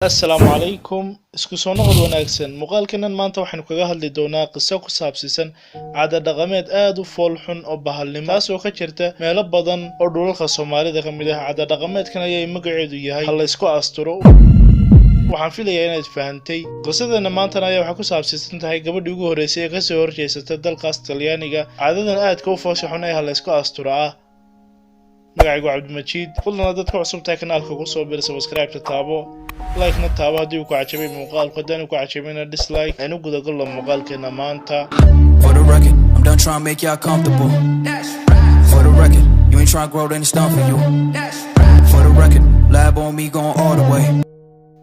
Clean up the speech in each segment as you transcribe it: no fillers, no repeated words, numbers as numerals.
السلام عليكم isku soo noqod wanaagsan muuqaalkeenan maanta waxaanu kaga hadli doonaa qiso ku saabsan caado dhaqameed aad u fool xun oo bahalnimo taas oo ka jirta meelo badan oo dhulalka Soomaalida ka mid ah caado dhaqameedkan ayay magaceedu yahay hal isku asturo waxaan filayaa inaad fahantay qisadana maanta ayaa waxa ku saabsan tahay gabadhii ugu horeysay ee ka soo horjeesatay dalkaas Talyaaniga caadadan aad ka u foosha xun ee hal isku asturo magacaygu Cabdimajid fadlan dadka cusub tahay kanaalka ku soo bir subscribe taabo like na taabo hadii uu ku cajabay muuqaalka hadii uu ku cajabayna dislike aynu guda galno muuqaalkeena maanta. For the record, I'm done trying to make y'all comfortable. For the record, you ain't trying to grow, then it's done for you. For the record, lab on me going all the way.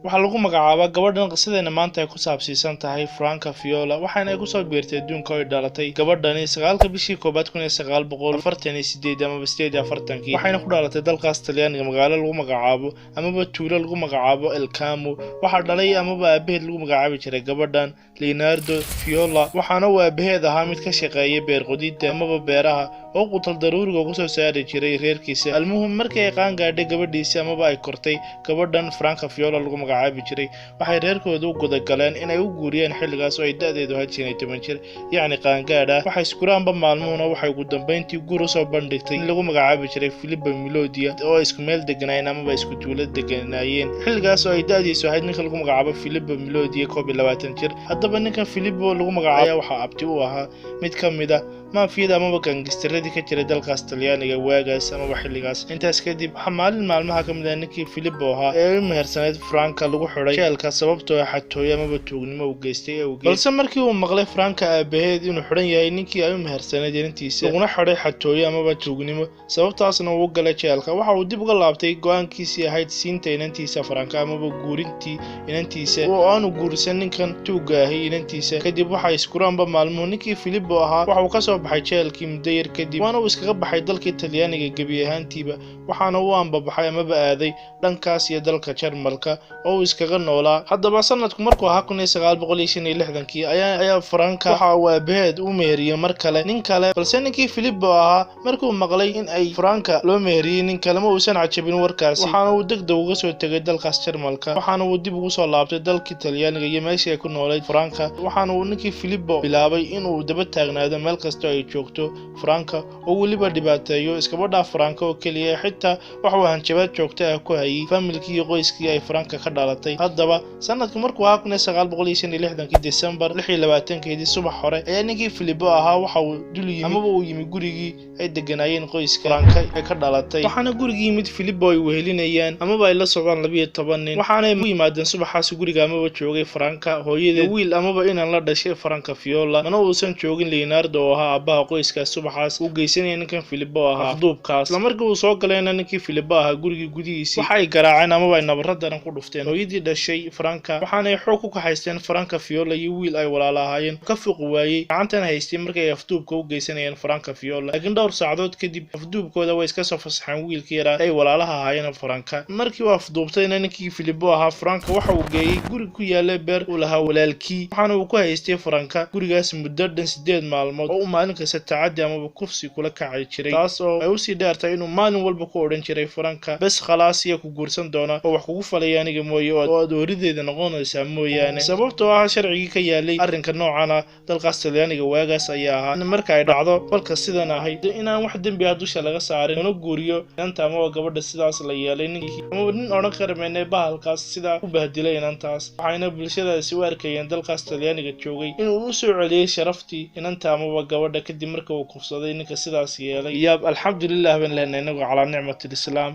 waxa lagu magacaabaa gabadhan qisadeena maanta ay ku saabsiisan tahay Franca Fiola waxaana ay ku soo biirtay adduunka oo dhalatay gabadhani 9 bishii 1948 ama 48 waxayna ku dhalatay dalkaas Talyaaniga magaalo lagu magacaabo ama tuulo lagu magacaabo El Camo waxa dhalay ama aabaheed lagu magacaabi jiray gabadhan Leonardo Fiola waxaana uu aabaheed ahaa mid ka shaqeeyay beer qodida ama beeraha oo qutal daruuriga ugu soo saari jiray reerkiisa almuhim markay ay qaan gaadhay gabadhiisa ama ay kortay gabadhan Franca Fiola lagu magacaabi jiray waxay reerkoodu u guda galeen inay u guuriyeen xilligaas oo ay da'deedu ahayd 10 jir yacni qaan gaadha waxay iskuraanba maalmuhuna waxay ugu dambeyntii guur u soo bandhigtay lagu magacaabi jiray Filippo Melodia oo isku meel deganayeen ama isku tuulo deganayeen xilligaas oo ay da'diisu ahayd ninka lagu magacaabo Filippo Melodia 22 jir haddaba ninkan Filippo lagu magacaabo waxa abti u ahaa mid ka mid ah maafiyada ama gangsteradii ka jiray dalkaas Talyaaniga waagaas ama xilligaas intaas kadib maalin maalmaha ka mid ah ninkii Filippo ahaa ee mehersaneed Franca lagu xiray jeelka sababtoo ah xatooyo ama tuugnimo u geystay balse markii uu maqlay Franca aabaheed inuu xiran yahay ninkii ay mehersaneed intiisa uguna xiray xatooyo ama tuugnimo sababtaasna uu galay jeelka waxa uu dib uga laabtay go'aankiisii ahayd siinta inantiisa Franca ama guurintii inantiisa oo aanu guursan ninkan tuugaahay inantiisa kadib waxa iskuraanba maalmuhu ninkii Filippo ahaa waxa uu ka soo baxay jeelkii muddo yar kadib waana uu iskaga baxay dalkii Talyaaniga gabi ahaantiiba waxaana uu aanbabaxay ama aaday dhankaas iyo dalka Jarmalka oo iskaga noolaa haddaba sanadku markuu ahaa 1965 ayaa Franca waxa uu aabaheed u meheriyay mar kale nin kale balse ninkii Filippo ahaa markuu maqlay in ay Franca loo meheriyay nin kale ma uusan cajabin warkaasi waxaana uu degdeg uga soo tagay dalkaas Jarmalka waxaana uu dib ugu soo laabtay dalkii Talyaaniga iyo meeshii ay ku noolayd Franca waxaana uu ninkii Filippo bilaabay inuu daba taagnaado meel kasta ay joogto Franca oo waliba dhibaateeyo iskaba dhaaf Franca oo kaliya xitaa waxa uu hanjabaad joogto ah ku hayay familkii iyo qoyskii ay Franca ka dhalatay haddaba sanadku markuu ahaa 1965 December 26 subax hore ayaa ninkii Filippo ahaa waxa uu dul yimid ama uu yimid gurigii ay deganayeen qoyska Franca ay ka dhalatay waxaana gurigii yimid Filippo ay wehelinayaan ama ay la socdaan 12 nin waxaana ay u yimaadeen subaxaas guriga ama joogay Franca hooyadeed wiil ama inaan la dhashay Franca Fiola mana uusan joogin Leonardo oo ahaa aabaha qoyska subaxaas u geysanayay ninkan Filippo ahaa afduubkaas isla markii uu soo galayna ninkii Filippo ahaa gurigii gudihiisa waxa ay garaaceen ama ay nabaradan ku dhufteen hooyadii dhashay Franca waxaana ay xoog ku kaxaysteen Franca Fiola iyo wiil ay walaal ahaayeen ka fuq waayay gacantan haystay markii ay afduubka u geysanayeen Franca Fiola laakiin dhowr saacadood kadib afduubkooda way iska soo fasaxeen wiilkii yar ay walaalaha ahaayeen Franca markii uu afduubtayna ninkii Filippo ahaa Franca waxa uu geeyay guri ku yaala beer uu lahaa walaalkii waxaana uu ku haystay Franca gurigaas muddo dhan 8 maalmood oo maalin kasta tacaddi ama kufsi kula kacay jiray taas oo ay u sii dheertay inuu maalin walba ku oran jiray Franca bas khalaas iyo ku guursan doona oo wax kugu falay aniga mooyee oo adoorideeda noqonaysa mooyaane sababtoo ah sharcigii ka yaalay arrinka noocan ah dalkaas Talyaaniga waagaas ayaa ahaa in marka ay dhacdo falka sidan ahayd inaan wax dambi ah dusha laga saarin una guuriyo inanta ama gabadha sidaas la yeelay ninkii ama nin oran karmeynay bahalkaas sida u bahdilay inantaas waxayna bulshadaasi u arkayeen dalkaas Talyaaniga joogay inuu u soo celiyay sharaftii inanta ama gabadha kadib markii uu kufsaday ninka sidaas yeelay yaab alxamdulillah baan leenahay ala nicmatul islaam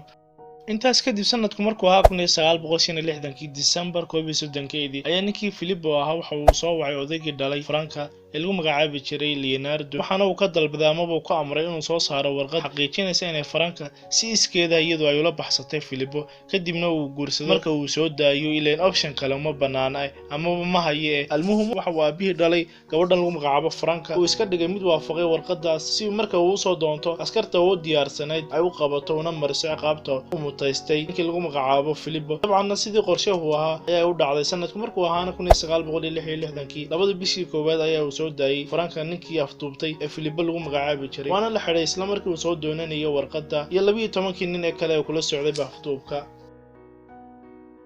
intaas kadib sanadku markuu ahaa 1965 December 31 ayaa ninkii Filippo ahaa waxa uu soo wacay odaygii dhalay Franca lagu magacaabi jiray Leonardo waxaana uu ka dalbaday ama uu ku amray inuu soo saaro warqad xaqiijinaysa in Franca si iskeeda iyadoo ay ula baxsatay Filippo kadibna uu guursaday marka uu soo daayo ileen option kale ma banaana ama ma haye almuhim waxa uu aabihii dhalay gabadhan lagu magacaabo Franca uu iska dhigay mid waafaqay warqadaas si marka uu soo doonto askarta oo diyaarsanayd ay u qabato una mariso ciqaabta uu mutaystay ninkii lagu magacaabo Filippo dabcan sidii qorshahu ahaa ayaa u dhacday sanadku markuu ahaa 1966 labada bishii koowaad ayaa soo daayay Franca ninkii afduubtay ee Filippo lagu magacaabi jiray waana la xiray isla markii uu soo doonanayo warqada iyo 12 nin ee kale ee kula socday afduubka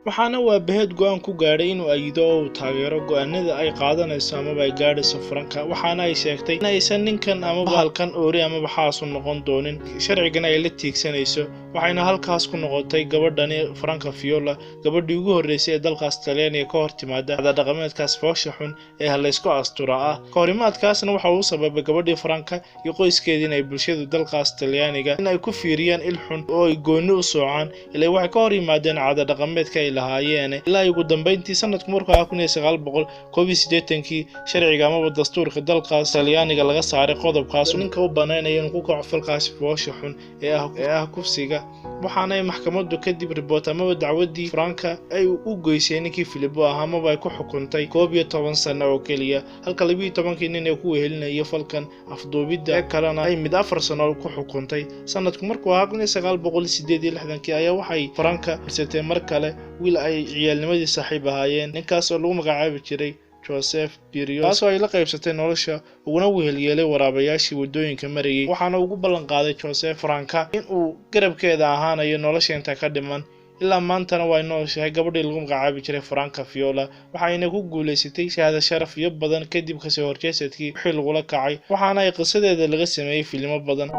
waxaana waa baheed go'aan ku gaadhay inuu ayido oo uu taageero go'aanada ay qaadanayso amaba ay gaadhayso Franka waxaana ay sheegtay in aysan ninkan amaba halkan oori amaba xaasu noqon doonin sharcigan ay la tiigsanayso waxayna halkaas ku noqotay gabadhani Franca Fiola gabadhii ugu horeysay ee dalkaas Talyaaniga ka hor timaada dhaqameedkaas foosha xun ee la isku astura ah korimaadkaasna waxa uu sababay gabadhii Franca iyo qoyskeedii inay bulshada dalkaas Talyaaniga in ay ku fiiriyaan il xun oo ay gooni u soocaan ilaa waxay ka hor yimaadeen dhaqameedka ay lahaayeen ilaa ugu dambeyntii sanadku markaa 1981 sharciga amaba dastuurka dalkaas Talyaaniga laga saaray qodobkaas ninka u banaanaya inuu ku kaco falkaas foosha xun ee ah kufsiga waxaana maxkamaddu kadib report amaba dacwadii Franca ay u goysay ninkii Filippo amaba ay ku xukuntay 12 sano oo kaliya halka 12 nin ay ku wehelinayeen falkan afduubida kalena ay mid 4 sano ku xukuntay sanadku markuu 1968 ayaa waxay Franca sitay mar kale wiil ay ciyaalnimadii saaxiib ahaayeen ninkaas oo lagu magacaabi jiray Joseph Pirio taasoo ay la qaybsatay nolosha uguna wehelyeelay waraabayaashii wadooyinka marayay waxaana ugu ballan qaaday Joseph Franca in uu garabkeeda ahaanayo nolosha inta ka dhiman ilaa maantana way nooshahay gabadhii lagu magacaabi jiray Franca Fiola waxayna ku guuleysatay shahaado sharaf iyo badan kadib ka soo horjeesadkii wixii lagu la kacay waxaana ay qisadeeda laga sameeyay filimo badan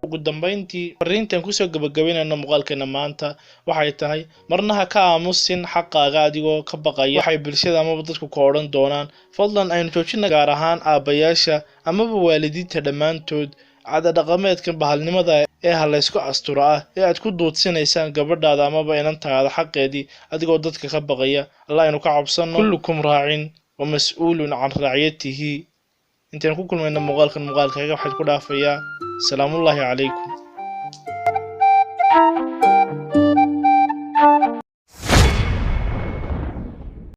ugu dambeyntii fariintan ku soo gabagabeynayna muuqaalkeena maanta waxay tahay marnaha ka aamusin xaqaaga adigoo ka baqaya waxay bulshada amaba dadku ka oran doonaan fadlan aynu joojina gaar ahaan aabayaasha amaba waalidiinta dhammaantood dhaqameedkan bahalnimada ee la isku astura ah ee aad ku duudsinaysaan gabadhaada amaba inantaada xaqeedii adigoo dadka ka baqaya Allah inuu ka cabsano kullukum raacin wa mas'uulun can raaciyatihi intaan ku kulmayna muuqaalkan waxaan ku dhaafayaa salaamullaahi calaykum